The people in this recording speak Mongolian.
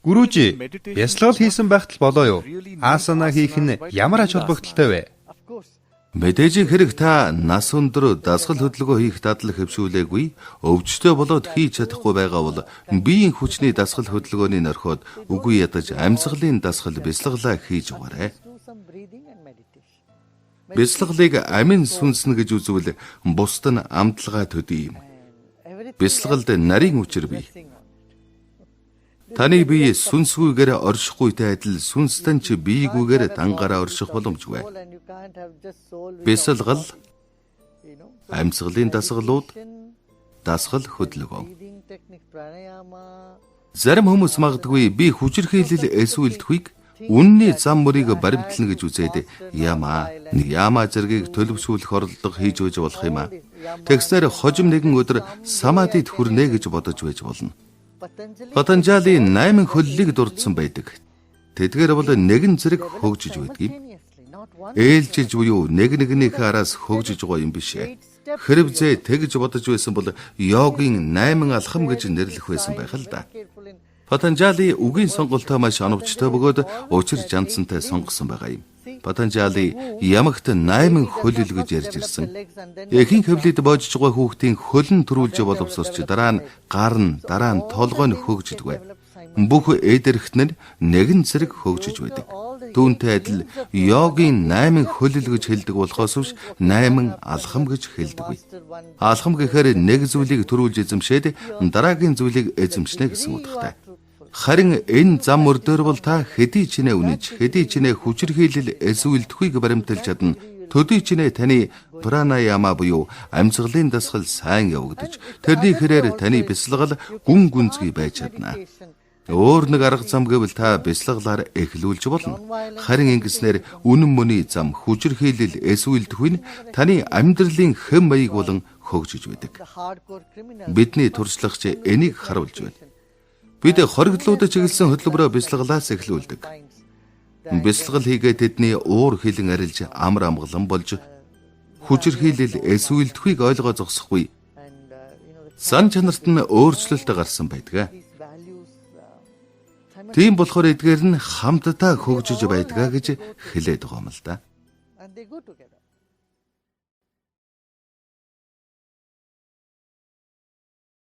Гүрүүжи, бясалгал хийсэн байхад болоо юу? Аасана хийх нь ямар ач холбогдолтой вэ? Мэдээж хэрэг та нас өндөр дасгал хөдөлгөөн хийх дадал хэвшүүлээгүй, өвчтөй болоод хийж чадахгүй байгаа бол биеийн хүчний дасгал хөдөлгөөний нөрхөд үгүй ядаж амьсгалын дасгал бясалгалаа хийж угаарай. Бясалгалыг амин сүнснэ гэж үзвэл бусд нь амтлагаа төдий юм. Бясалгалд нарийн учир бий. Таны бие сүнсгүйгээр оршихгүйтэй адил сүнстэн ч биегүйгээр дангаараа орших боломжгүй. Бясалгал, амьсгалын дасгалууд, дасгал хөдөлгөөн. Зарим хүмүүс магадгүй би хүчирхийлэл эсвэл үнний зам мөрийг баримтлана гэж үзээд яма зэргийг төлөвшүүлэх орлого хийж өгч болох юм аа. Тэгснээр хожим нэгэн өдөр самадид хүрнэ гэж бодож байж болно. Патанжали 8 хөллийг дурдсан байдаг. Тэдгээр бол нэгэн зэрэг хөгжиж байдаг юм. Ээлжиж буюу нэгнийхээ араас хөгжиж байгаа юм биш ээ. Хэрвээ тэгж бодож байсан бол йогийн 8 алхам гэж нэрлэх байсан байх л да. Патанжали үгийн сонголтоо маш оновчтой бөгөөд учир жандсантай сонгосон байгаа юм. Патанжали ямагт 8 хөлөл гэж ярьж ирсэн. Эхийн хөвлөд боожж байгаа хүүхдийн хөлн төрүүлж боловсрч дараа нь гар нь толгой нь хөгждөг бай. Бүх эдэрхт нь нэгэн зэрэг хөгжиж байдаг. Түүнтэй адил йогийн 8 хөлөл гэж хэлдэг болохоос биш 8 алхам гэж хэлдэг. Алхам гэхээр нэг зүйлийг төрүүлж эзэмшээд дараагийн зүйлийг эзэмшнэ гэсэн утгатай. Харин энэ зам мөрдөр бол та хэдий чинээ үнэж, хэдий чинээ хүчирхийлэл эсвэл төхийг баримталж чадна. Төдий чинээ таны пранаяма буюу амьсгалын дасгал сайн явагдаж, тэрний хэрээр таны бясалгал гүн гүнзгий байж чадна. Өөр нэг арга зам гэвэл та бясалгалаар эхлүүлж болно. Харин ингэснээр үнэн мөний зам хүчирхийлэл эсвэл төхийг таны амьдралын хэм маяг болон хөгжиж байдаг. Бидний туршлагч энийг харуулж байна. Бид хоригдлуудад чиглэсэн хөдөлмөрөө бясалгалаас эхлүүлдэг. Бясалгал хийгээд тэдний уур хилэн арилж амар амгалан болж хүчирхийлэл эсвэл төхийг ойлгоо зогсохгүй. Сан чанарт нь өөрчлөлт гарсан байдаг. Тийм болохоор эдгээр нь хамтдаа хөгжиж байдгаа гэж хэлээд байгаа юм л да.